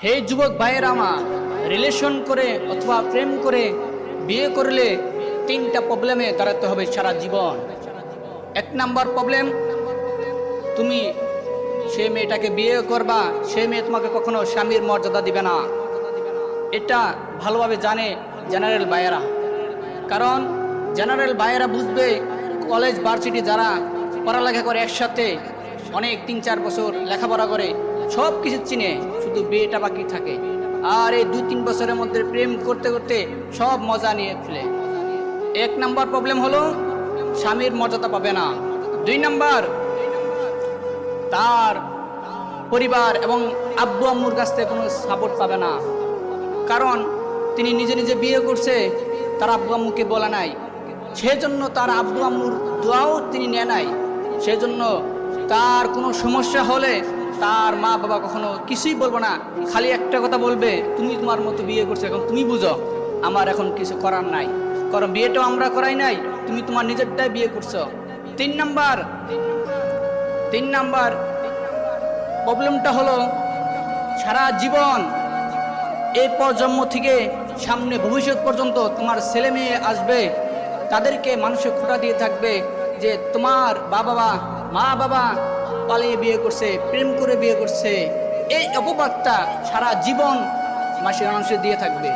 হে যুবক ভাইয়ের আমার, রিলেশন করে অথবা প্রেম করে বিয়ে করলে তিনটা প্রবলেমে দাঁড়াতে হবে সারা জীবন। এক নাম্বার প্রবলেম, তুমি সে মেয়েটাকে বিয়ে করবা, সে মেয়ে তোমাকে কখনো স্বামীর মর্যাদা দিবে না। এটা ভালোভাবে জানে জেনারেল ভাইয়েরা, কারণ জেনারেল ভাইয়েরা বুঝবে, কলেজ ভার্সিটি যারা পড়ালেখা করে একসাথে অনেক 3-4 বছর লেখাপড়া করে সব কিছু চিনে, শুধু বিয়েটা বাকি থাকে। আর এই 2-3 বছরের মধ্যে প্রেম করতে করতে সব মজা নিয়ে ফেলে। এক নাম্বার প্রবলেম হলো স্বামীর মর্যাদা পাবে না। 2 নাম্বার, তার পরিবার এবং আব্বু আম্মুর কাছ থেকে কোনো সাপোর্ট পাবে না, কারণ তিনি নিজে নিজে বিয়ে করছে, তার আব্বু আম্মুকে বলা নাই, সেজন্য তার আব্বু আম্মুর দোয়াও তিনি নেয় নাই। সেজন্য তার কোনো সমস্যা হলে তার মা বাবা কখনো কিছুই বলবো না, খালি একটা কথা বলবে, তুমি তোমার মতো বিয়ে করছো, এখন তুমি বুঝো, আমার এখন কিছু করার নাই, কারণ বিয়েটাও আমরা করাই নাই, তুমি তোমার নিজেরটাই বিয়ে করছো। 3 নাম্বার প্রবলেমটা হলো সারা জীবন, এই প্রজন্ম থেকে সামনে ভবিষ্যৎ পর্যন্ত তোমার ছেলে মেয়ে আসবে, তাদেরকে মানুষের খোঁটা দিয়ে থাকবে যে তোমার মা বাবা পালিয়ে বিয়ে করছে, প্রেম করে বিয়ে করছে। এই অপবাদটা সারা জীবন মানুষের দিয়ে থাকবে।